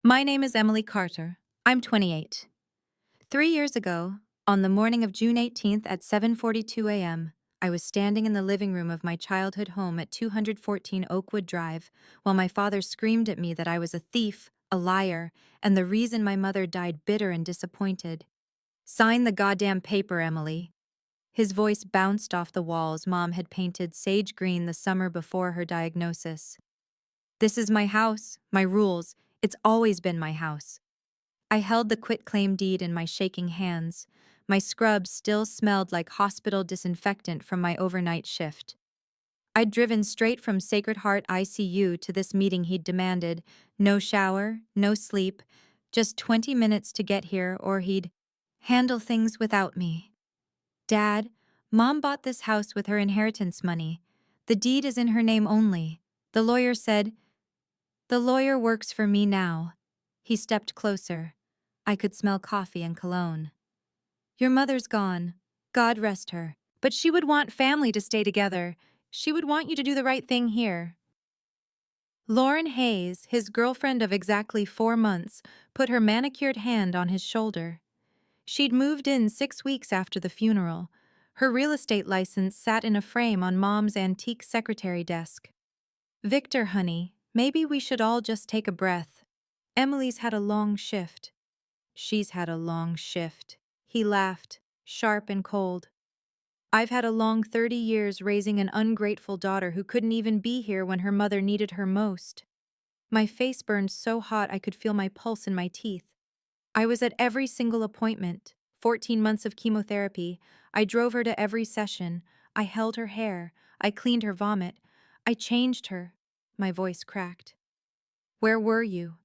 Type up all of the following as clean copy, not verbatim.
My name is Emily Carter. I'm 28. 3 years ago, on the morning of June 18th at 7:42 a.m., I was standing in the living room of my childhood home at 214 Oakwood Drive while my father screamed at me that I was a thief, a liar, and the reason my mother died bitter and disappointed. "Sign the goddamn paper, Emily." His voice bounced off the walls Mom had painted sage green the summer before her diagnosis. "This is my house, my rules. It's always been my house." I held the quitclaim deed in my shaking hands. My scrubs still smelled like hospital disinfectant from my overnight shift. I'd driven straight from Sacred Heart ICU to this meeting he'd demanded. No shower, no sleep, just 20 minutes to get here or he'd handle things without me. "Dad, Mom bought this house with her inheritance money. The deed is in her name only." The lawyer said. "The lawyer works for me now." He stepped closer. I could smell coffee and cologne. "Your mother's gone. God rest her. But she would want family to stay together. She would want you to do the right thing here." Lauren Hayes, his girlfriend of exactly 4 months, put her manicured hand on his shoulder. She'd moved in 6 weeks after the funeral. Her real estate license sat in a frame on Mom's antique secretary desk. "Victor, honey, maybe we should all just take a breath. Emily's had a long shift." "She's had a long shift." He laughed, sharp and cold. "I've had a long 30 years raising an ungrateful daughter who couldn't even be here when her mother needed her most." My face burned so hot I could feel my pulse in my teeth. I was at every single appointment, 14 months of chemotherapy. I drove her to every session. I held her hair. I cleaned her vomit. I changed her. My voice cracked. "Where were you?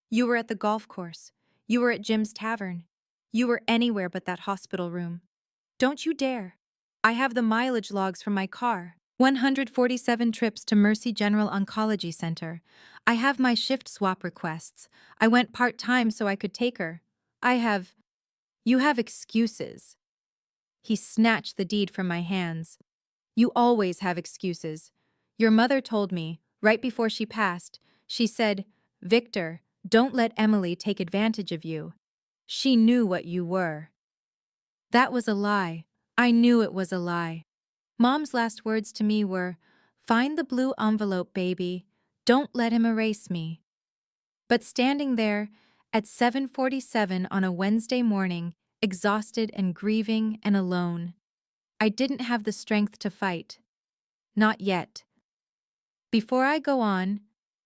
You were at the golf course. You were at Jim's tavern. You were anywhere but that hospital room. Don't you dare. I have the mileage logs from my car. 147 trips to Mercy General Oncology Center. I have my shift swap requests. I went part-time so I could take her. I have—" "You have excuses." He snatched the deed from my hands. "You always have excuses. Your mother told me, right before she passed, she said, 'Victor, don't let Emily take advantage of you.' She knew what you were." That was a lie. I knew it was a lie. Mom's last words to me were, "Find the blue envelope, baby. Don't let him erase me." But standing there, at 7:47 on a Wednesday morning, exhausted and grieving and alone, I didn't have the strength to fight. Not yet. Before I go on,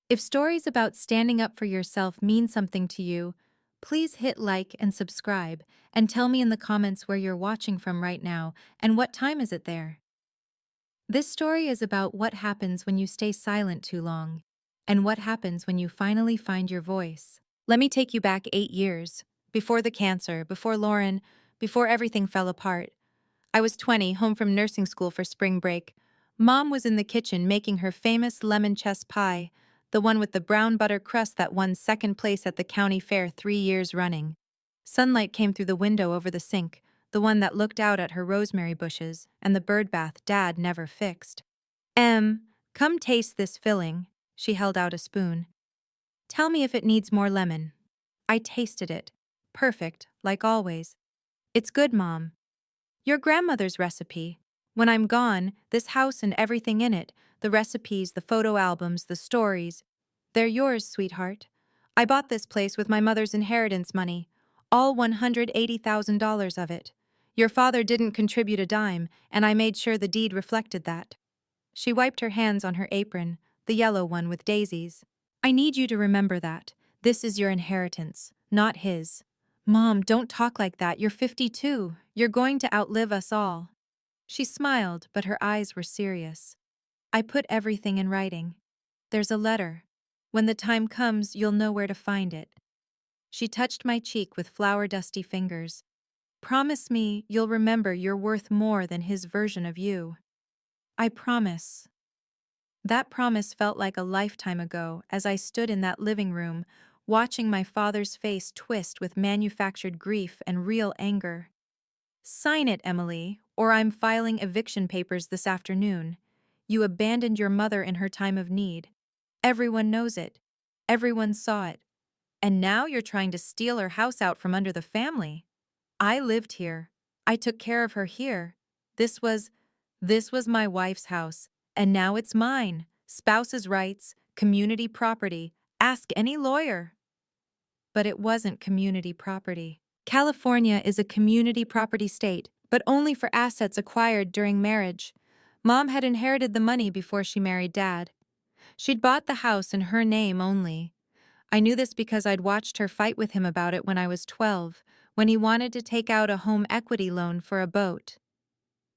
if stories about standing up for yourself mean something to you, please hit like and subscribe, and tell me in the comments where you're watching from right now and what time is it there. This story is about what happens when you stay silent too long, and what happens when you finally find your voice. Let me take you back 8 years, before the cancer, before Lauren, before everything fell apart. I was 20, home from nursing school for spring break. Mom was in the kitchen making her famous lemon chess pie, the one with the brown butter crust that won second place at the county fair 3 years running. Sunlight came through the window over the sink, the one that looked out at her rosemary bushes and the bird bath Dad never fixed. Come taste this filling." She held out a spoon. "Tell me if it needs more lemon." I tasted it. Perfect, like always. "It's good, Mom. Your grandmother's recipe. When I'm gone, this house and everything in it, the recipes, the photo albums, the stories, they're yours, sweetheart. I bought this place with my mother's inheritance money, all $180,000 of it. Your father didn't contribute a dime, and I made sure the deed reflected that." She wiped her hands on her apron, the yellow one with daisies. "I need you to remember that. This is your inheritance, not his." "Mom, don't talk like that. You're 52. You're going to outlive us all." She smiled, but her eyes were serious. "I put everything in writing. There's a letter. When the time comes, you'll know where to find it." She touched my cheek with flour-dusty fingers. "Promise me you'll remember you're worth more than his version of you." "I promise." That promise felt like a lifetime ago as I stood in that living room, watching my father's face twist with manufactured grief and real anger. "Sign it, Emily, or I'm filing eviction papers this afternoon. You abandoned your mother in her time of need. Everyone knows it. Everyone saw it. And now you're trying to steal her house out from under the family. I lived here. I took care of her here. This was this was my wife's house, and now it's mine. Spouse's rights, community property. Ask any lawyer. But it wasn't community property. California is a community property state, but only for assets acquired during marriage. Mom had inherited the money before she married Dad. She'd bought the house in her name only. I knew this because I'd watched her fight with him about it when I was 12, when he wanted to take out a home equity loan for a boat.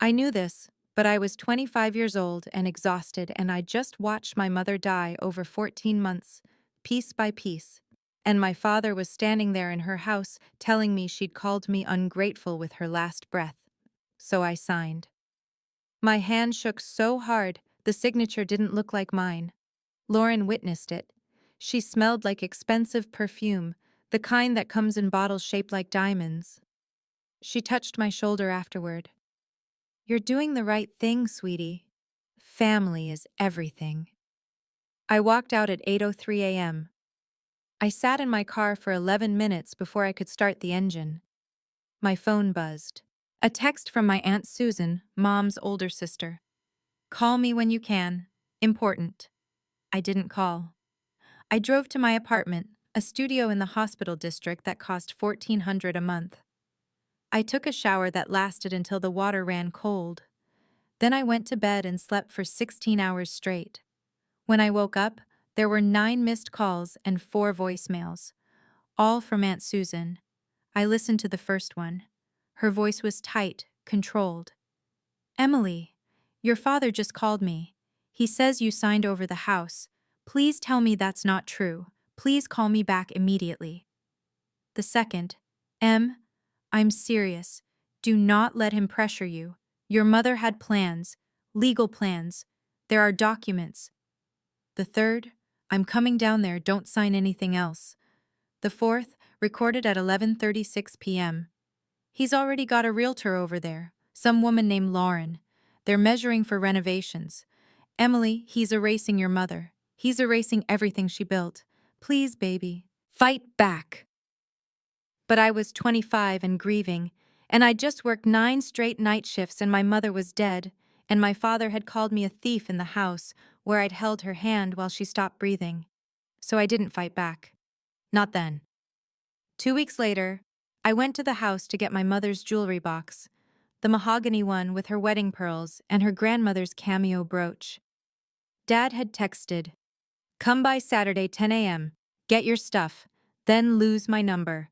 I knew this, but I was 25 years old and exhausted, and I just watched my mother die over 14 months, piece by piece. And my father was standing there in her house telling me she'd called me ungrateful with her last breath. So I signed. My hand shook so hard, the signature didn't look like mine. Lauren witnessed it. She smelled like expensive perfume, the kind that comes in bottles shaped like diamonds. She touched my shoulder afterward. "You're doing the right thing, sweetie. Family is everything." I walked out at 8:03 a.m. I sat in my car for 11 minutes before I could start the engine. My phone buzzed. A text from my Aunt Susan, Mom's older sister. "Call me when you can. Important." I didn't call. I drove to my apartment, a studio in the hospital district that cost $1,400 a month. I took a shower that lasted until the water ran cold. Then I went to bed and slept for 16 hours straight. When I woke up, there were 9 missed calls and 4 voicemails, all from Aunt Susan. I listened to the first one. Her voice was tight, controlled. "Emily, your father just called me. He says you signed over the house. Please tell me that's not true. Please call me back immediately." The second, "I'm serious. Do not let him pressure you. Your mother had plans, legal plans. There are documents." The third, "I'm coming down there, don't sign anything else." The fourth, recorded at 11:36 p.m. "He's already got a realtor over there, some woman named Lauren. They're measuring for renovations. Emily, he's erasing your mother. He's erasing everything she built. Please, baby, fight back." But I was 25 and grieving, and I'd just worked 9 straight night shifts and my mother was dead, and my father had called me a thief in the house where I'd held her hand while she stopped breathing. So I didn't fight back. Not then. 2 weeks later, I went to the house to get my mother's jewelry box, the mahogany one with her wedding pearls and her grandmother's cameo brooch. Dad had texted, "Come by Saturday 10 a.m., get your stuff, then lose my number."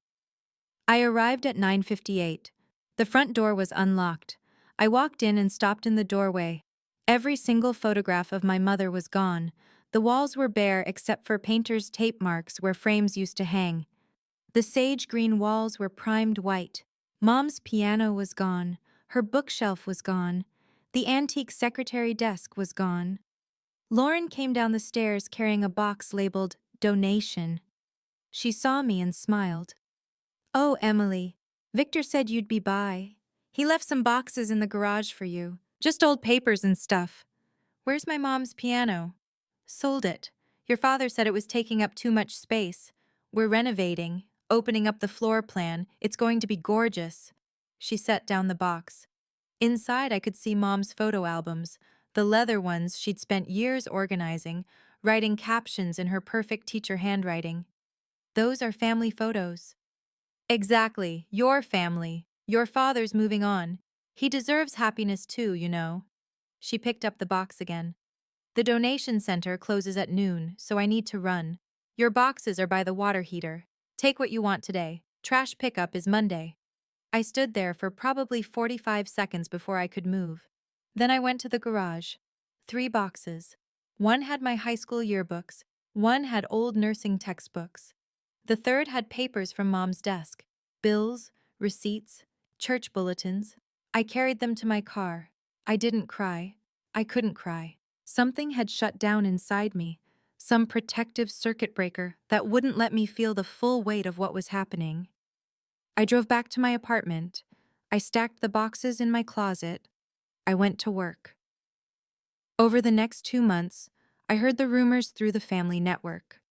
I arrived at 9:58. The front door was unlocked. I walked in and stopped in the doorway. Every single photograph of my mother was gone. The walls were bare except for painter's tape marks where frames used to hang. The sage green walls were primed white. Mom's piano was gone. Her bookshelf was gone. The antique secretary desk was gone. Lauren came down the stairs carrying a box labeled "Donation." She saw me and smiled. "Oh, Emily, Victor said you'd be by. He left some boxes in the garage for you. Just old papers and stuff." "Where's my mom's piano?" "Sold it. Your father said it was taking up too much space. We're renovating, opening up the floor plan. It's going to be gorgeous." She set down the box. Inside, I could see Mom's photo albums, the leather ones she'd spent years organizing, writing captions in her perfect teacher handwriting. "Those are family photos." "Exactly, your family. Your father's moving on. He deserves happiness too, you know." She picked up the box again. "The donation center closes at noon, so I need to run. Your boxes are by the water heater. Take what you want today. Trash pickup is Monday." I stood there for probably 45 seconds before I could move. Then I went to the garage. 3 boxes. One had my high school yearbooks. One had old nursing textbooks. The third had papers from Mom's desk. Bills, receipts, church bulletins. I carried them to my car. I didn't cry. I couldn't cry. Something had shut down inside me. Some protective circuit breaker that wouldn't let me feel the full weight of what was happening. I drove back to my apartment. I stacked the boxes in my closet. I went to work. Over the next 2 months, I heard the rumors through the family network.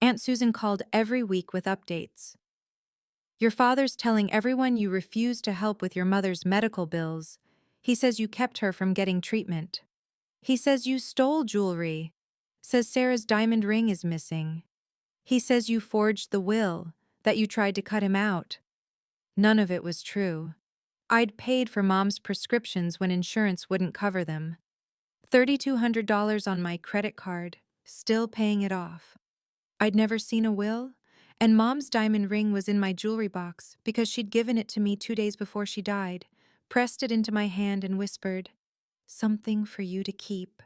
Aunt Susan called every week with updates. Your father's telling everyone you refused to help with your mother's medical bills. He says you kept her from getting treatment. He says you stole jewelry. Says Sarah's diamond ring is missing. He says you forged the will, that you tried to cut him out. None of it was true. I'd paid for Mom's prescriptions when insurance wouldn't cover them. $3,200 on my credit card, still paying it off. I'd never seen a will, and Mom's diamond ring was in my jewelry box because she'd given it to me 2 days before she died, pressed it into my hand and whispered, "Something for you to keep."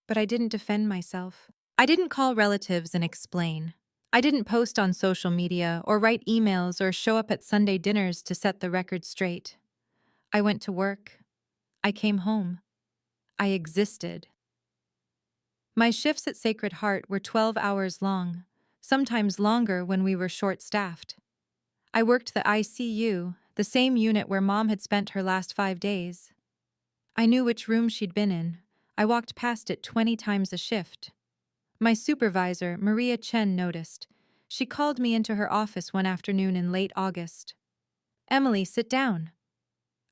But I didn't defend myself. I didn't call relatives and explain. I didn't post on social media or write emails or show up at Sunday dinners to set the record straight. I went to work. I came home. I existed. My shifts at Sacred Heart were 12 hours long, sometimes longer when we were short-staffed. I worked the ICU, the same unit where Mom had spent her last 5 days. I knew which room she'd been in. I walked past it 20 times a shift. My supervisor, Maria Chen, noticed. She called me into her office one afternoon in late August. "Emily, sit down."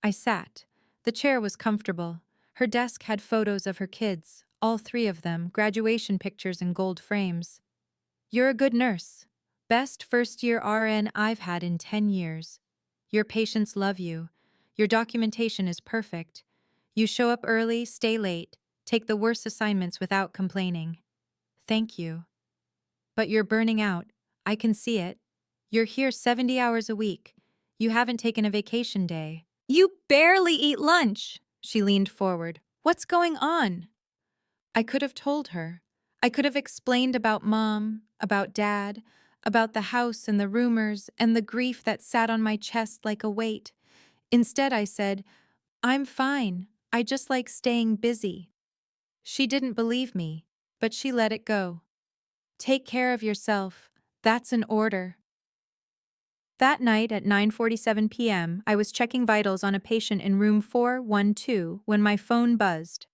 I sat. The chair was comfortable. Her desk had photos of her kids, all 3 of them, graduation pictures in gold frames. "You're a good nurse. Best first-year RN I've had in 10 years. Your patients love you. Your documentation is perfect. You show up early, stay late, take the worst assignments without complaining. Thank you. But you're burning out. I can see it. You're here 70 hours a week. You haven't taken a vacation day. You barely eat lunch." She leaned forward. "What's going on?" I could have told her. I could have explained about Mom, about Dad, about the house and the rumors and the grief that sat on my chest like a weight. Instead, I said, "I'm fine. I just like staying busy." She didn't believe me, but she let it go. "Take care of yourself. That's an order." That night at 9:47 p.m., I was checking vitals on a patient in room 412 when my phone buzzed.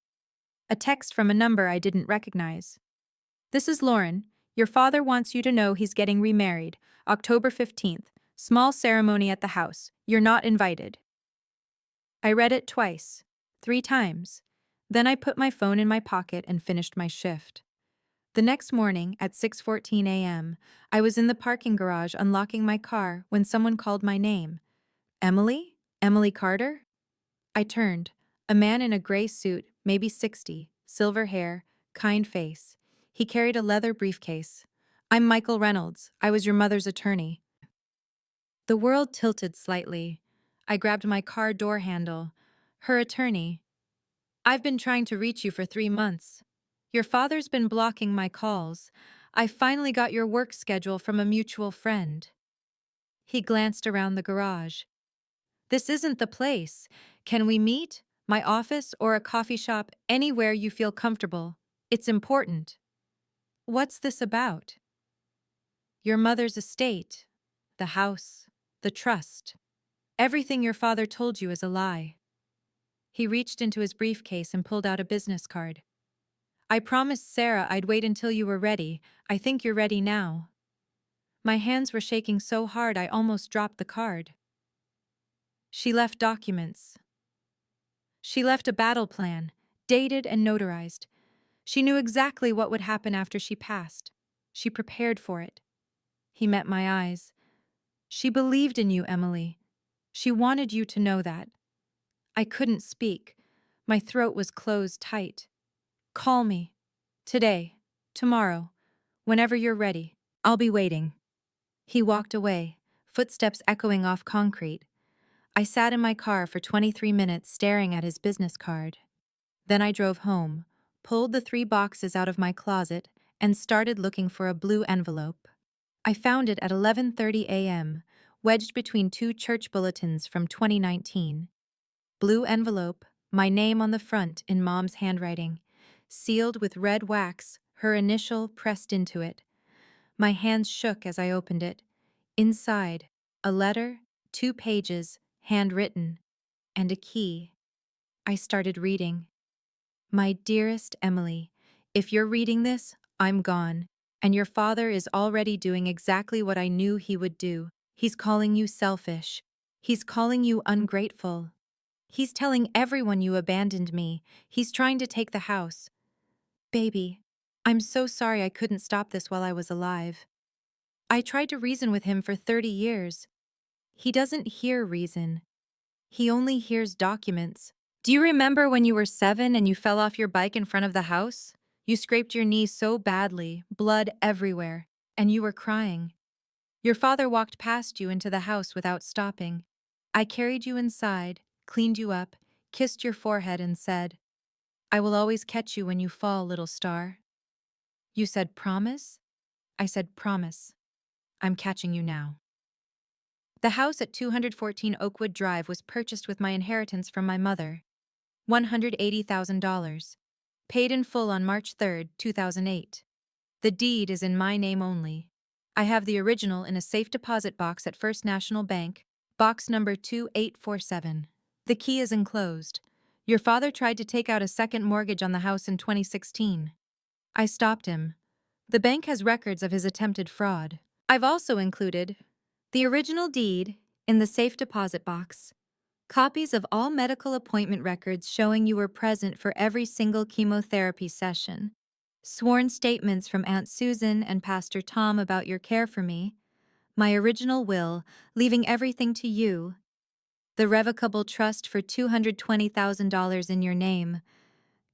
A text from a number I didn't recognize. "This is Lauren. Your father wants you to know he's getting remarried, October 15th. Small ceremony at the house. You're not invited." I read it twice, 3 times. Then I put my phone in my pocket and finished my shift. The next morning, at 6:14 a.m., I was in the parking garage unlocking my car when someone called my name. "Emily? Emily Carter?" I turned. A man in a gray suit, maybe 60, silver hair, kind face. He carried a leather briefcase. "I'm Michael Reynolds. I was your mother's attorney." The world tilted slightly. I grabbed my car door handle. "Her attorney. I've been trying to reach you for 3 months. Your father's been blocking my calls. I finally got your work schedule from a mutual friend." He glanced around the garage. "This isn't the place. Can we meet? My office or a coffee shop, anywhere you feel comfortable. It's important." "What's this about?" "Your mother's estate. The house. The trust. Everything your father told you is a lie." He reached into his briefcase and pulled out a business card. "I promised Sarah I'd wait until you were ready. I think you're ready now." My hands were shaking so hard I almost dropped the card. She left documents. She left a battle plan, dated and notarized. She knew exactly what would happen after she passed. She prepared for it. He met my eyes. "She believed in you, Emily. She wanted you to know that." I couldn't speak. My throat was closed tight. "Call me. Today. Tomorrow. Whenever you're ready. I'll be waiting." He walked away, footsteps echoing off concrete. I sat in my car for 23 minutes staring at his business card. Then I drove home, pulled the 3 boxes out of my closet, and started looking for a blue envelope. I found it at 11:30 a.m., wedged between 2 church bulletins from 2019. Blue envelope, my name on the front in Mom's handwriting, sealed with red wax, her initial pressed into it. My hands shook as I opened it. Inside, a letter, 2 pages, handwritten, and a key. I started reading. "My dearest Emily, if you're reading this, I'm gone. And your father is already doing exactly what I knew he would do. He's calling you selfish. He's calling you ungrateful. He's telling everyone you abandoned me. He's trying to take the house. Baby, I'm so sorry I couldn't stop this while I was alive. I tried to reason with him for 30 years. He doesn't hear reason. He only hears documents. Do you remember when you were 7 and you fell off your bike in front of the house? You scraped your knee so badly, blood everywhere, and you were crying. Your father walked past you into the house without stopping. I carried you inside, cleaned you up, kissed your forehead and said, "I will always catch you when you fall, little star." You said, "Promise?" I said, "Promise. I'm catching you now." The house at 214 Oakwood Drive was purchased with my inheritance from my mother, $180,000. Paid in full on March 3, 2008. The deed is in my name only. I have the original in a safe deposit box at First National Bank, box number 2847. The key is enclosed. Your father tried to take out a second mortgage on the house in 2016. I stopped him. The bank has records of his attempted fraud. I've also included the original deed in the safe deposit box, copies of all medical appointment records showing you were present for every single chemotherapy session, sworn statements from Aunt Susan and Pastor Tom about your care for me, my original will, leaving everything to you, the revocable trust for $220,000 in your name,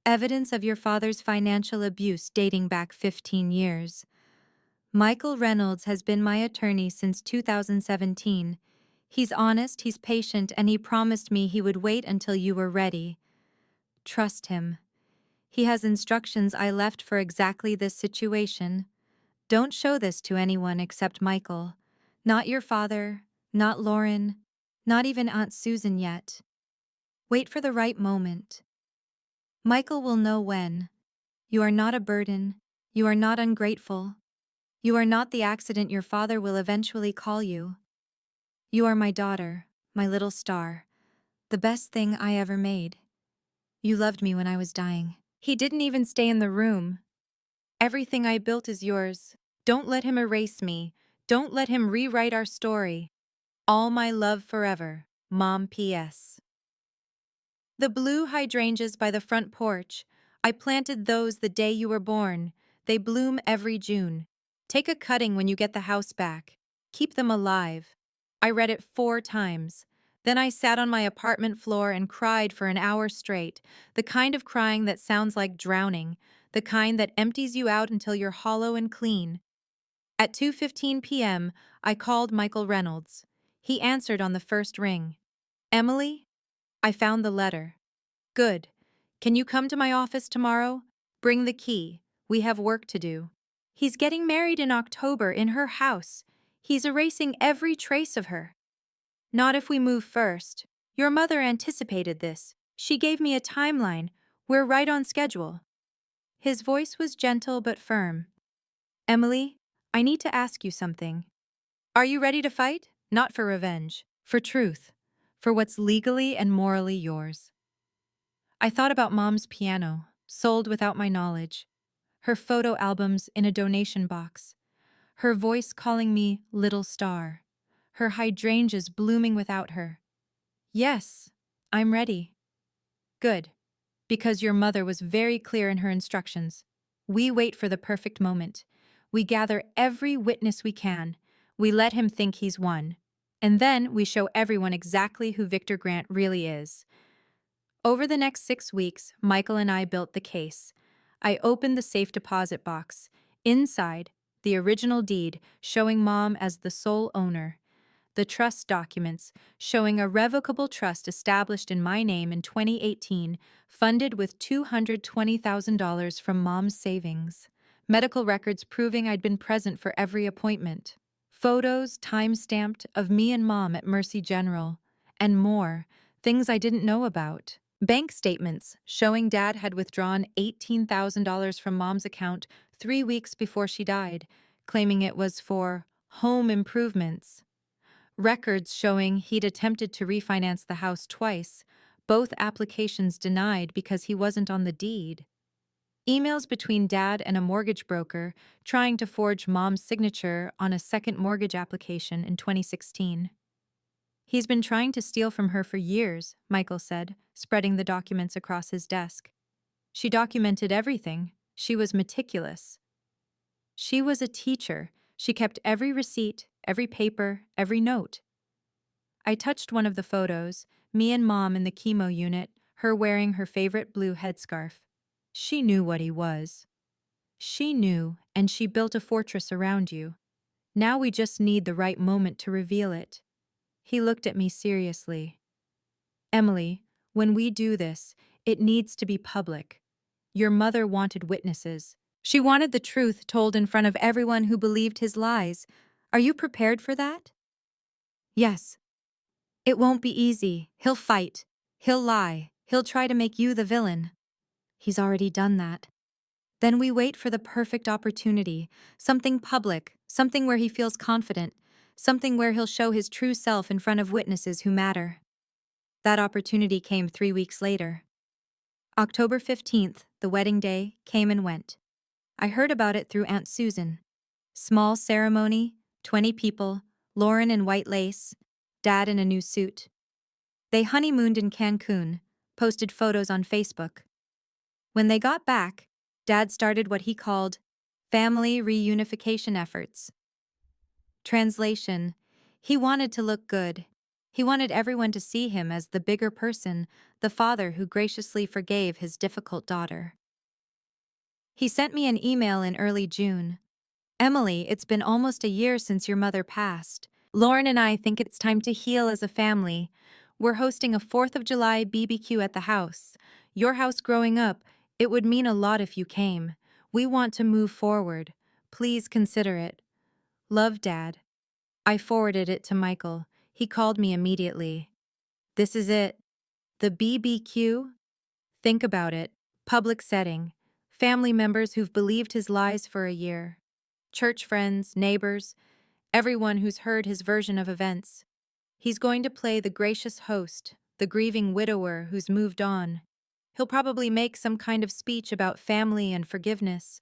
evidence of your father's financial abuse dating back 15 years. Michael Reynolds has been my attorney since 2017. He's honest, he's patient, and he promised me he would wait until you were ready. Trust him. He has instructions I left for exactly this situation. Don't show this to anyone except Michael. Not your father, not Lauren, not even Aunt Susan yet. Wait for the right moment. Michael will know when. You are not a burden. You are not ungrateful. You are not the accident your father will eventually call you. You are my daughter, my little star, the best thing I ever made. You loved me when I was dying. He didn't even stay in the room. Everything I built is yours. Don't let him erase me. Don't let him rewrite our story. All my love forever, Mom P.S. The blue hydrangeas by the front porch. I planted those the day you were born. They bloom every June. Take a cutting when you get the house back. Keep them alive. I read it 4 times. Then I sat on my apartment floor and cried for an hour straight, the kind of crying that sounds like drowning, the kind that empties you out until you're hollow and clean. At 2:15 p.m., I called Michael Reynolds. He answered on the first ring. "Emily? I found the letter." "Good. Can you come to my office tomorrow? Bring the key. We have work to do." He's getting married in October in her house. He's erasing every trace of her. "Not if we move first. Your mother anticipated this. She gave me a timeline. We're right on schedule." His voice was gentle but firm. "Emily, I need to ask you something. Are you ready to fight? Not for revenge, for truth, for what's legally and morally yours." I thought about Mom's piano, sold without my knowledge, her photo albums in a donation box, her voice calling me little star, her hydrangeas blooming without her. Yes, I'm ready. Good, because your mother was very clear in her instructions. We wait for the perfect moment. We gather every witness we can. We let him think he's won. And then we show everyone exactly who Victor Grant really is. Over the next 6 weeks, Michael and I built the case. I opened the safe deposit box. Inside, the original deed showing Mom as the sole owner. The trust documents showing a revocable trust established in my name in 2018, funded with $220,000 from Mom's savings. Medical records proving I'd been present for every appointment. Photos, time-stamped, of me and Mom at Mercy General. And more, things I didn't know about. Bank statements showing Dad had withdrawn $18,000 from Mom's account 3 weeks before she died, claiming it was for home improvements. Records showing he'd attempted to refinance the house twice, both applications denied because he wasn't on the deed. Emails between Dad and a mortgage broker trying to forge Mom's signature on a second mortgage application in 2016. He's been trying to steal from her for years, Michael said, spreading the documents across his desk. She documented everything. She was meticulous. She was a teacher. She kept every receipt, every paper, every note. I touched one of the photos, me and Mom in the chemo unit, her wearing her favorite blue headscarf. She knew what he was. She knew, and she built a fortress around you. Now we just need the right moment to reveal it. He looked at me seriously. Emily, when we do this, it needs to be public. Your mother wanted witnesses. She wanted the truth told in front of everyone who believed his lies. Are you prepared for that? Yes. It won't be easy. He'll fight. He'll lie. He'll try to make you the villain. He's already done that. Then we wait for the perfect opportunity, something public, something where he feels confident, something where he'll show his true self in front of witnesses who matter. That opportunity came 3 weeks later. October 15th, the wedding day, came and went. I heard about it through Aunt Susan. Small ceremony, 20 people, Lauren in white lace, Dad in a new suit. They honeymooned in Cancun, posted photos on Facebook. When they got back, Dad started what he called family reunification efforts. Translation: he wanted to look good. He wanted everyone to see him as the bigger person, the father who graciously forgave his difficult daughter. He sent me an email in early June. Emily, it's been almost a year since your mother passed. Lauren and I think it's time to heal as a family. We're hosting a 4th of July BBQ at the house. Your house growing up, it would mean a lot if you came. We want to move forward. Please consider it. Love, Dad. I forwarded it to Michael. He called me immediately. This is it. The BBQ? Think about it. Public setting. Family members who've believed his lies for a year. Church friends, neighbors, everyone who's heard his version of events. He's going to play the gracious host, the grieving widower who's moved on. He'll probably make some kind of speech about family and forgiveness.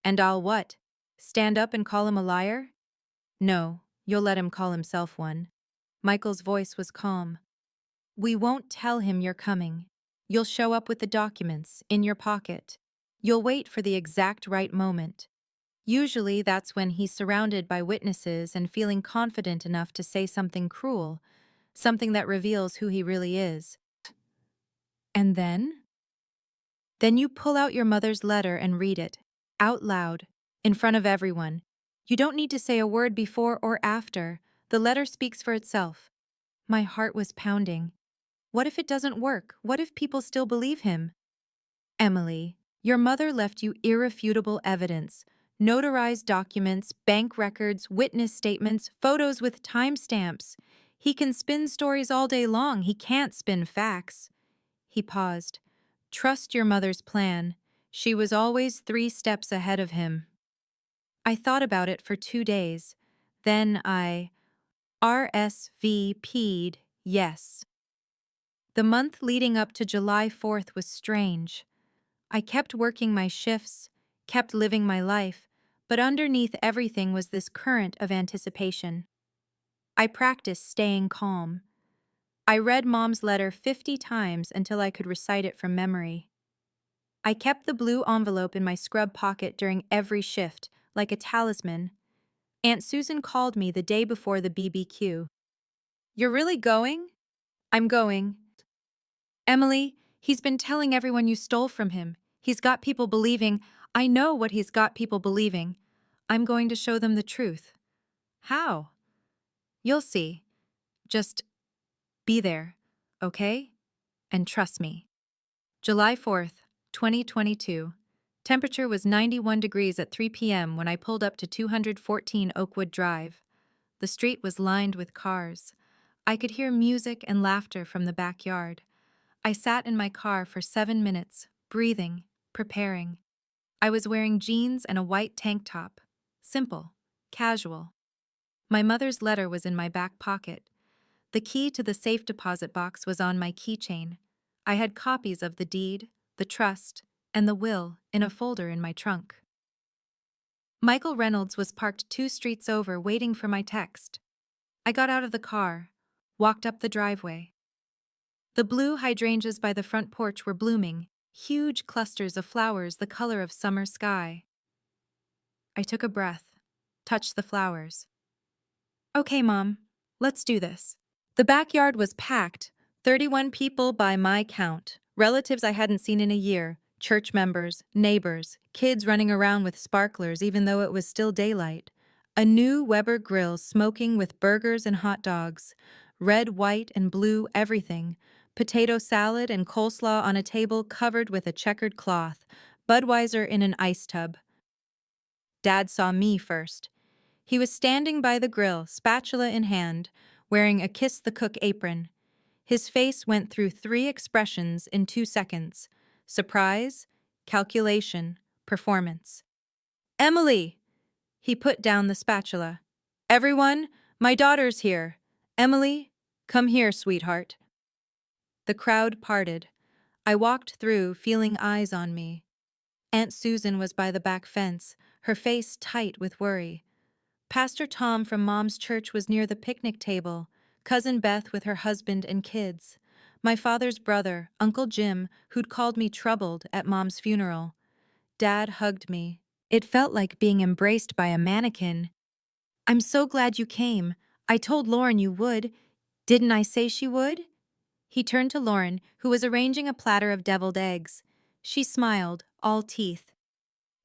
And I'll what? Stand up and call him a liar? No, you'll let him call himself one. Michael's voice was calm. We won't tell him you're coming. You'll show up with the documents, in your pocket. You'll wait for the exact right moment. Usually that's when he's surrounded by witnesses and feeling confident enough to say something cruel, something that reveals who he really is. And then? Then you pull out your mother's letter and read it, out loud, in front of everyone. You don't need to say a word before or after. The letter speaks for itself. My heart was pounding. What if it doesn't work? What if people still believe him? Emily, your mother left you irrefutable evidence. Notarized documents, bank records, witness statements, photos with timestamps. He can spin stories all day long. He can't spin facts. He paused. Trust your mother's plan. She was always 3 steps ahead of him. I thought about it for 2 days. Then I RSVP'd yes. The month leading up to July 4th was strange. I kept working my shifts, kept living my life, but underneath everything was this current of anticipation. I practiced staying calm. I read Mom's letter 50 times until I could recite it from memory. I kept the blue envelope in my scrub pocket during every shift, like a talisman. Aunt Susan called me the day before the BBQ. You're really going? I'm going. Emily, he's been telling everyone you stole from him. He's got people believing. I know what he's got people believing. I'm going to show them the truth. How? You'll see. Just be there, okay? And trust me. July 4th, 2022. Temperature was 91 degrees at 3 p.m. when I pulled up to 214 Oakwood Drive. The street was lined with cars. I could hear music and laughter from the backyard. I sat in my car for 7 minutes, breathing, preparing. I was wearing jeans and a white tank top. Simple, casual. My mother's letter was in my back pocket. The key to the safe deposit box was on my keychain. I had copies of the deed, the trust, and the will in a folder in my trunk. Michael Reynolds was parked 2 streets over waiting for my text. I got out of the car, walked up the driveway. The blue hydrangeas by the front porch were blooming, huge clusters of flowers the color of summer sky. I took a breath, touched the flowers. Okay, Mom, let's do this. The backyard was packed, 31 people by my count, relatives I hadn't seen in a year, church members, neighbors, kids running around with sparklers even though it was still daylight. A new Weber grill smoking with burgers and hot dogs, red, white, and blue everything, potato salad and coleslaw on a table covered with a checkered cloth, Budweiser in an ice tub. Dad saw me first. He was standing by the grill, spatula in hand, wearing a kiss the cook apron. His face went through 3 expressions in 2 seconds: surprise, calculation, performance. Emily! He put down the spatula. Everyone, my daughter's here. Emily, come here, sweetheart. The crowd parted. I walked through, feeling eyes on me. Aunt Susan was by the back fence, her face tight with worry. Pastor Tom from Mom's church was near the picnic table, Cousin Beth with her husband and kids, my father's brother, Uncle Jim, who'd called me troubled at Mom's funeral. Dad hugged me. It felt like being embraced by a mannequin. I'm so glad you came. I told Lauren you would. Didn't I say she would? He turned to Lauren, who was arranging a platter of deviled eggs. She smiled, all teeth.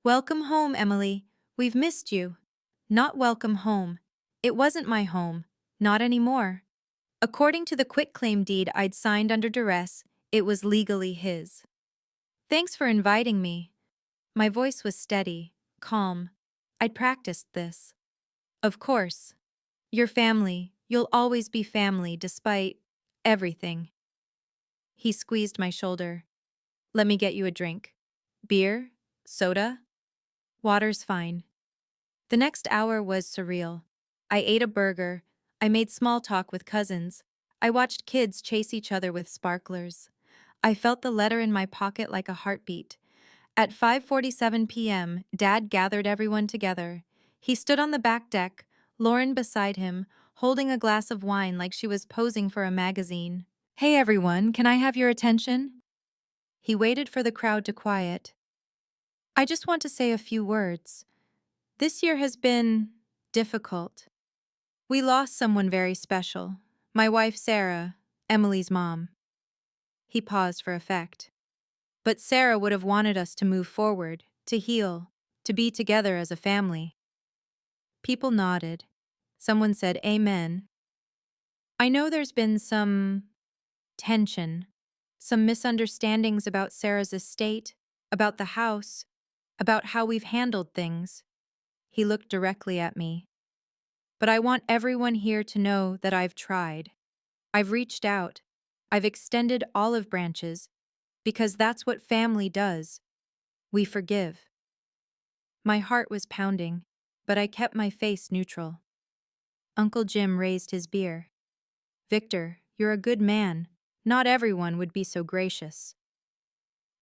Welcome home, Emily. We've missed you. Not welcome home. It wasn't my home. Not anymore. According to the quitclaim deed I'd signed under duress, it was legally his. Thanks for inviting me. My voice was steady, calm. I'd practiced this. Of course. Your family. You'll always be family despite everything. He squeezed my shoulder. Let me get you a drink. Beer? Soda? Water's fine. The next hour was surreal. I ate a burger. I made small talk with cousins. I watched kids chase each other with sparklers. I felt the letter in my pocket like a heartbeat. At 5:47 p.m., Dad gathered everyone together. He stood on the back deck, Lauren beside him, holding a glass of wine like she was posing for a magazine. Hey everyone, can I have your attention? He waited for the crowd to quiet. I just want to say a few words. This year has been difficult. We lost someone very special. My wife, Sarah, Emily's mom. He paused for effect. But Sarah would have wanted us to move forward, to heal, to be together as a family. People nodded. Someone said amen. I know there's been some tension, some misunderstandings about Sarah's estate, about the house, about how we've handled things. He looked directly at me. But I want everyone here to know that I've tried. I've reached out. I've extended olive branches, because that's what family does. We forgive. My heart was pounding, but I kept my face neutral. Uncle Jim raised his beer. Victor, you're a good man. Not everyone would be so gracious.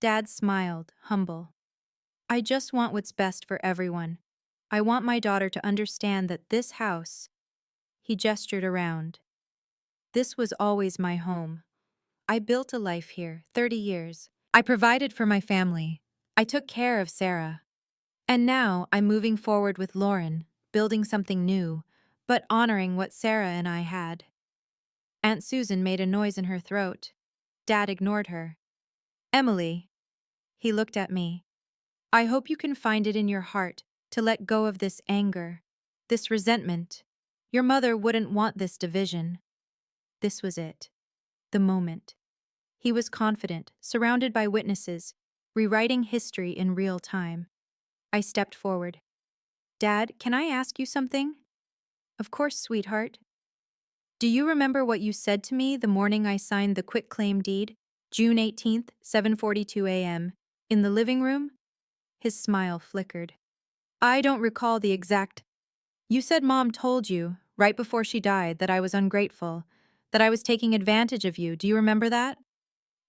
Dad smiled, humble. I just want what's best for everyone. I want my daughter to understand that this house, he gestured around, this was always my home. I built a life here, 30 years. I provided for my family. I took care of Sarah. And now I'm moving forward with Lauren, building something new, but honoring what Sarah and I had. Aunt Susan made a noise in her throat. Dad ignored her. Emily. He looked at me. I hope you can find it in your heart to let go of this anger, this resentment. Your mother wouldn't want this division. This was it. The moment. He was confident, surrounded by witnesses, rewriting history in real time. I stepped forward. Dad, can I ask you something? Of course, sweetheart. Do you remember what you said to me the morning I signed the quitclaim deed, June 18th, 7:42 a.m., in the living room? His smile flickered. I don't recall the exact. You said Mom told you, right before she died, that I was ungrateful, that I was taking advantage of you. Do you remember that?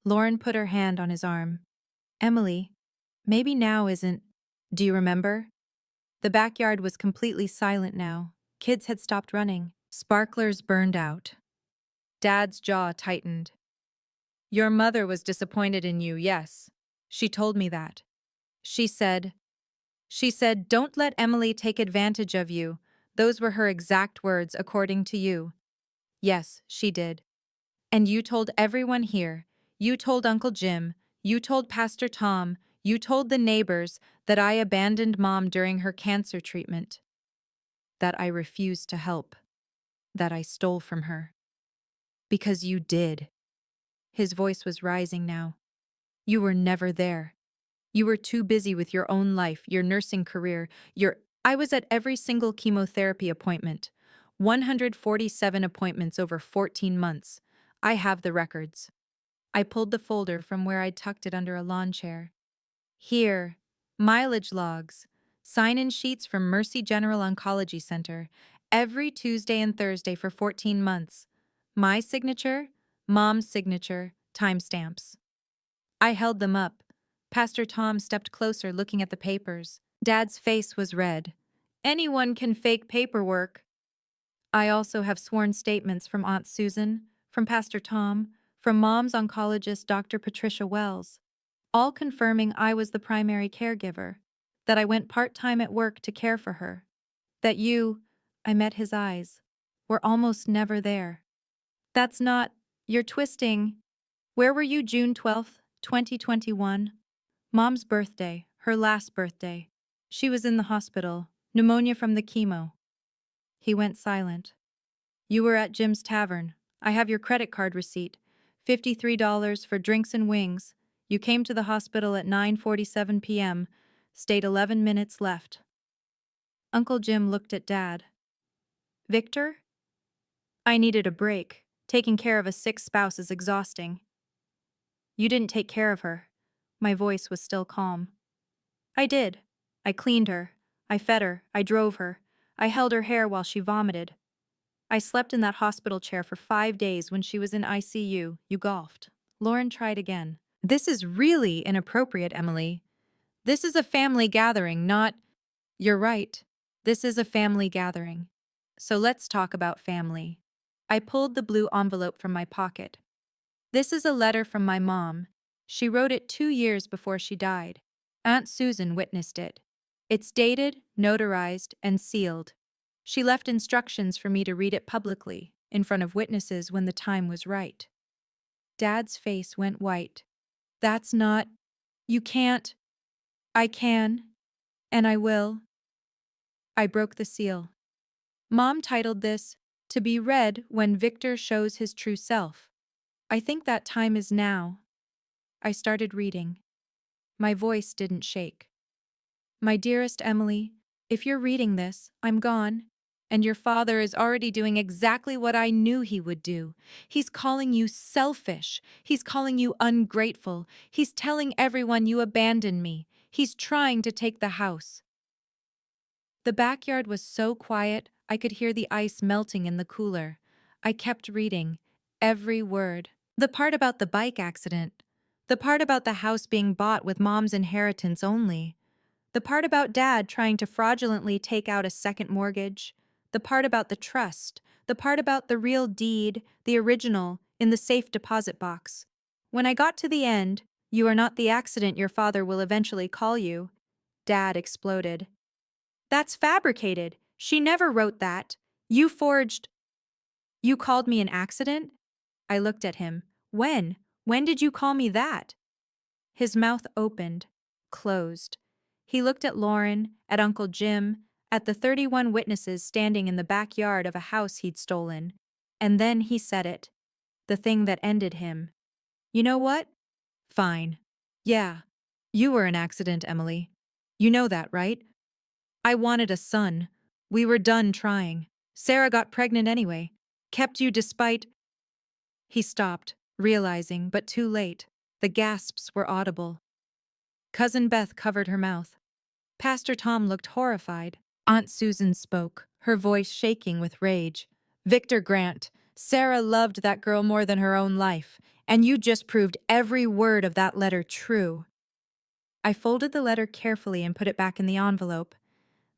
Lauren put her hand on his arm. Emily, Maybe now isn't. Do you remember? The backyard was completely silent now. Kids had stopped running. Sparklers burned out. Dad's jaw tightened. Your mother was disappointed in you, yes. She told me that. She said, don't let Emily take advantage of you. Those were her exact words, according to you. Yes, she did. And you told everyone here. You told Uncle Jim. You told Pastor Tom. You told the neighbors that I abandoned Mom during her cancer treatment. That I refused to help. That I stole from her. Because you did. His voice was rising now. You were never there. You were too busy with your own life, your nursing career, I was at every single chemotherapy appointment. 147 appointments over 14 months. I have the records. I pulled the folder from where I'd tucked it under a lawn chair. Here, mileage logs, sign-in sheets from Mercy General Oncology Center, every Tuesday and Thursday for 14 months. My signature, Mom's signature, timestamps. I held them up. Pastor Tom stepped closer, looking at the papers. Dad's face was red. Anyone can fake paperwork. I also have sworn statements from Aunt Susan, from Pastor Tom, from Mom's oncologist, Dr. Patricia Wells, all confirming I was the primary caregiver, that I went part-time at work to care for her, that you, I met his eyes, were almost never there. That's not, you're twisting. Where were you June 12th, 2021? Mom's birthday, her last birthday. She was in the hospital, pneumonia from the chemo. He went silent. You were at Jim's Tavern. I have your credit card receipt. $53 for drinks and wings. You came to the hospital at 9:47 p.m., stayed 11 minutes left. Uncle Jim looked at Dad. Victor? I needed a break. Taking care of a sick spouse is exhausting. You didn't take care of her. My voice was still calm. I did. I cleaned her. I fed her. I drove her. I held her hair while she vomited. I slept in that hospital chair for 5 days when she was in ICU. You golfed. Lauren tried again. This is really inappropriate, Emily. This is a family gathering, not... You're right. This is a family gathering. So let's talk about family. I pulled the blue envelope from my pocket. This is a letter from my mom. She wrote it 2 years before she died. Aunt Susan witnessed it. It's dated, notarized, and sealed. She left instructions for me to read it publicly, in front of witnesses when the time was right. Dad's face went white. That's not... You can't... I can. And I will. I broke the seal. Mom titled this, "To be read when Victor shows his true self." I think that time is now. I started reading. My voice didn't shake. My dearest Emily, if you're reading this, I'm gone. And your father is already doing exactly what I knew he would do. He's calling you selfish. He's calling you ungrateful. He's telling everyone you abandoned me. He's trying to take the house. The backyard was so quiet, I could hear the ice melting in the cooler. I kept reading, every word. The part about the bike accident. The part about the house being bought with Mom's inheritance only. The part about Dad trying to fraudulently take out a second mortgage. The part about the trust. The part about the real deed, the original, in the safe deposit box. When I got to the end, "You are not the accident your father will eventually call you," Dad exploded. That's fabricated. She never wrote that. You forged. You called me an accident? I looked at him. When? When did you call me that? His mouth opened, closed. He looked at Lauren, at Uncle Jim, at the 31 witnesses standing in the backyard of a house he'd stolen. And then he said it. The thing that ended him. You know what? Fine. Yeah. You were an accident, Emily. You know that, right? I wanted a son. We were done trying. Sarah got pregnant anyway. Kept you despite... He stopped, realizing, but too late. The gasps were audible. Cousin Beth covered her mouth. Pastor Tom looked horrified. Aunt Susan spoke, her voice shaking with rage. Victor Grant, Sarah loved that girl more than her own life, and you just proved every word of that letter true. I folded the letter carefully and put it back in the envelope.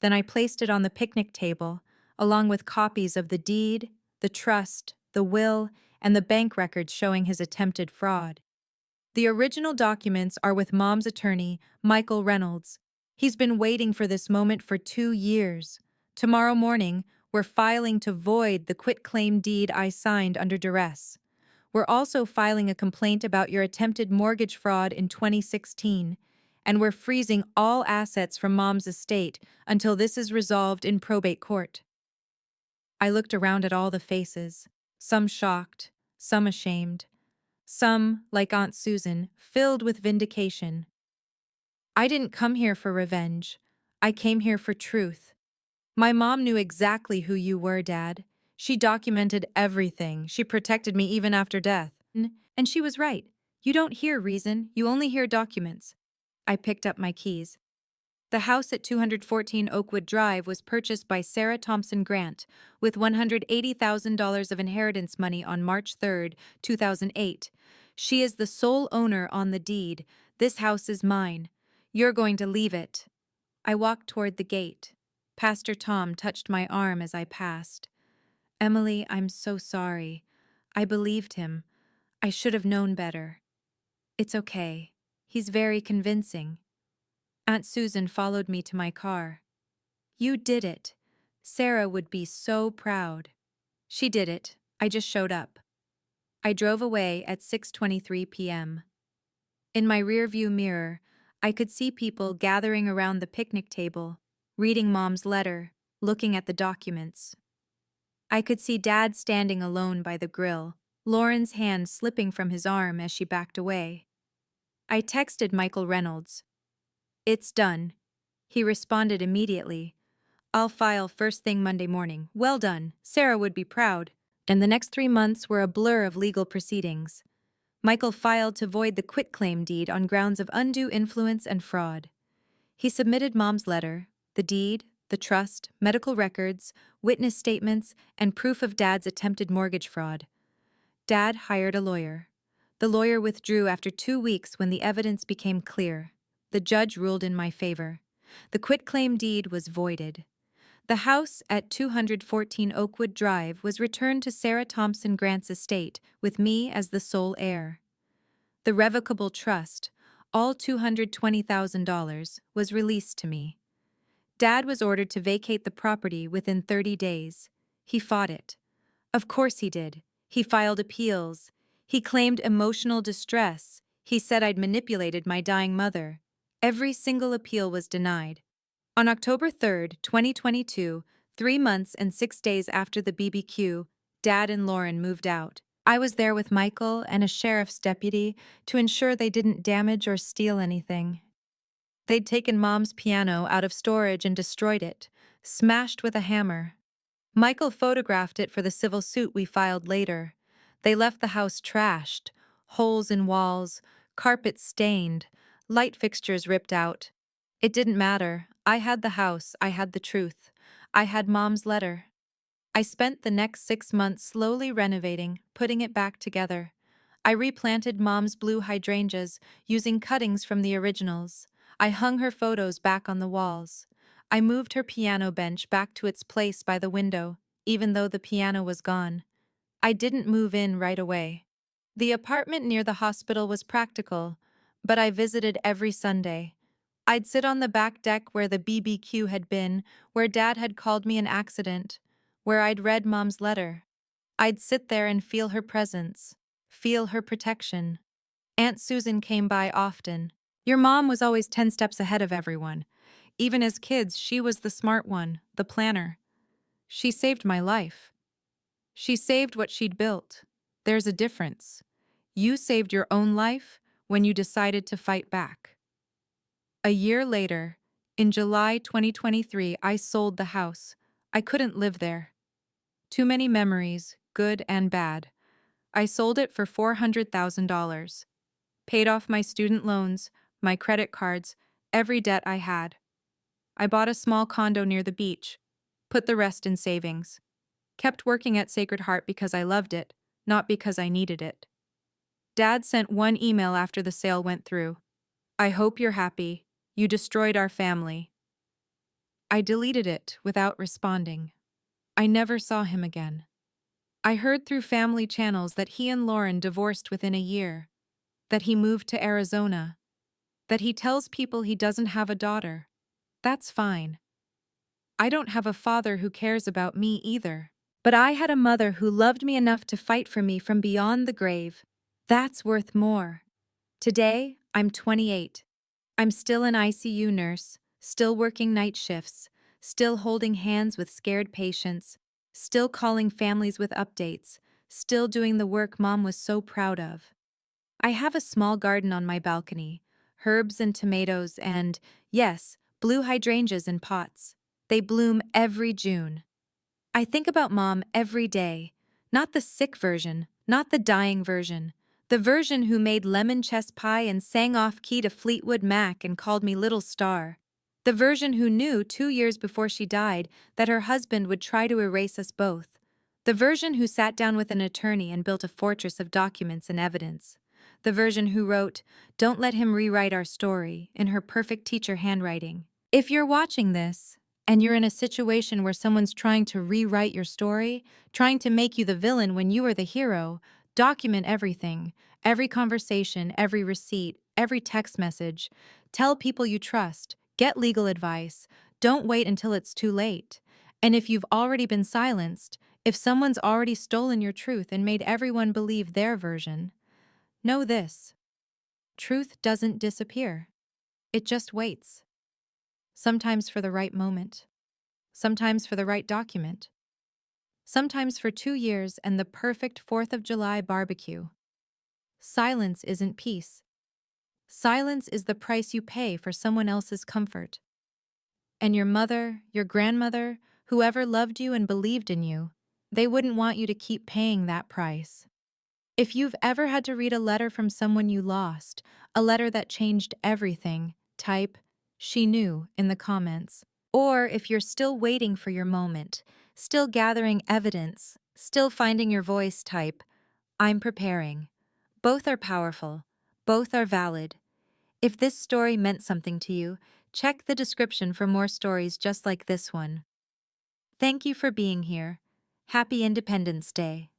Then I placed it on the picnic table, along with copies of the deed, the trust, the will, and the bank records showing his attempted fraud. The original documents are with Mom's attorney, Michael Reynolds. He's been waiting for this moment for 2 years. Tomorrow morning, we're filing to void the quitclaim deed I signed under duress. We're also filing a complaint about your attempted mortgage fraud in 2016, and we're freezing all assets from Mom's estate until this is resolved in probate court. I looked around at all the faces, some shocked, some ashamed, some, like Aunt Susan, filled with vindication. I didn't come here for revenge. I came here for truth. My mom knew exactly who you were, Dad. She documented everything. She protected me even after death. And she was right. You don't hear reason, you only hear documents. I picked up my keys. The house at 214 Oakwood Drive was purchased by Sarah Thompson Grant with $180,000 of inheritance money on March 3, 2008. She is the sole owner on the deed. This house is mine. You're going to leave it. I walked toward the gate. Pastor Tom touched my arm as I passed. Emily, I'm so sorry. I believed him. I should have known better. It's okay. He's very convincing. Aunt Susan followed me to my car. You did it. Sarah would be so proud. She did it. I just showed up. I drove away at 6:23 p.m. In my rearview mirror, I could see people gathering around the picnic table, reading Mom's letter, looking at the documents. I could see Dad standing alone by the grill, Lauren's hand slipping from his arm as she backed away. I texted Michael Reynolds. It's done. He responded immediately. I'll file first thing Monday morning. Well done. Sarah would be proud. And the next 3 months were a blur of legal proceedings. Michael filed to void the quitclaim deed on grounds of undue influence and fraud. He submitted Mom's letter, the deed, the trust, medical records, witness statements, and proof of Dad's attempted mortgage fraud. Dad hired a lawyer. The lawyer withdrew after 2 weeks when the evidence became clear. The judge ruled in my favor. The quitclaim deed was voided. The house at 214 Oakwood Drive was returned to Sarah Thompson Grant's estate, with me as the sole heir. The revocable trust, all $220,000, was released to me. Dad was ordered to vacate the property within 30 days. He fought it. Of course he did. He filed appeals. He claimed emotional distress. He said I'd manipulated my dying mother. Every single appeal was denied. On October 3, 2022, 3 months and 6 days after the BBQ, Dad and Lauren moved out. I was there with Michael and a sheriff's deputy to ensure they didn't damage or steal anything. They'd taken Mom's piano out of storage and destroyed it, smashed with a hammer. Michael photographed it for the civil suit we filed later. They left the house trashed, holes in walls, carpet stained, light fixtures ripped out. It didn't matter. I had the house, I had the truth. I had Mom's letter. I spent the next 6 months slowly renovating, putting it back together. I replanted Mom's blue hydrangeas using cuttings from the originals. I hung her photos back on the walls. I moved her piano bench back to its place by the window, even though the piano was gone. I didn't move in right away. The apartment near the hospital was practical, but I visited every Sunday. I'd sit on the back deck where the BBQ had been, where Dad had called me an accident, where I'd read Mom's letter. I'd sit there and feel her presence, feel her protection. Aunt Susan came by often. Your mom was always 10 steps ahead of everyone. Even as kids, she was the smart one, the planner. She saved my life. She saved what she'd built. There's a difference. You saved your own life when you decided to fight back. A year later, in July 2023, I sold the house. I couldn't live there. Too many memories, good and bad. I sold it for $400,000. Paid off my student loans, my credit cards, every debt I had. I bought a small condo near the beach, put the rest in savings. Kept working at Sacred Heart because I loved it, not because I needed it. Dad sent one email after the sale went through. I hope you're happy. You destroyed our family. I deleted it without responding. I never saw him again. I heard through family channels that he and Lauren divorced within a year, that he moved to Arizona, that he tells people he doesn't have a daughter. That's fine. I don't have a father who cares about me either. But I had a mother who loved me enough to fight for me from beyond the grave. That's worth more. Today, I'm 28. I'm still an ICU nurse, still working night shifts, still holding hands with scared patients, still calling families with updates, still doing the work Mom was so proud of. I have a small garden on my balcony, herbs and tomatoes and, yes, blue hydrangeas in pots. They bloom every June. I think about Mom every day, not the sick version, not the dying version, the version who made lemon chess pie and sang off-key to Fleetwood Mac and called me Little Star. The version who knew 2 years before she died that her husband would try to erase us both. The version who sat down with an attorney and built a fortress of documents and evidence. The version who wrote, "Don't let him rewrite our story," in her perfect teacher handwriting. If you're watching this, and you're in a situation where someone's trying to rewrite your story, trying to make you the villain when you are the hero, document everything, every conversation, every receipt, every text message. Tell people you trust, get legal advice, don't wait until it's too late. And if you've already been silenced, if someone's already stolen your truth and made everyone believe their version, know this: truth doesn't disappear. It just waits. Sometimes for the right moment. Sometimes for the right document. Sometimes for 2 years and the perfect 4th of July barbecue. Silence isn't peace. Silence is the price you pay for someone else's comfort. And your mother, your grandmother, whoever loved you and believed in you, they wouldn't want you to keep paying that price. If you've ever had to read a letter from someone you lost, a letter that changed everything, type "she knew" in the comments. Or if you're still waiting for your moment, still gathering evidence, still finding your voice, type "I'm preparing." Both are powerful. Both are valid. If this story meant something to you, check the description for more stories just like this one. Thank you for being here. Happy Independence Day.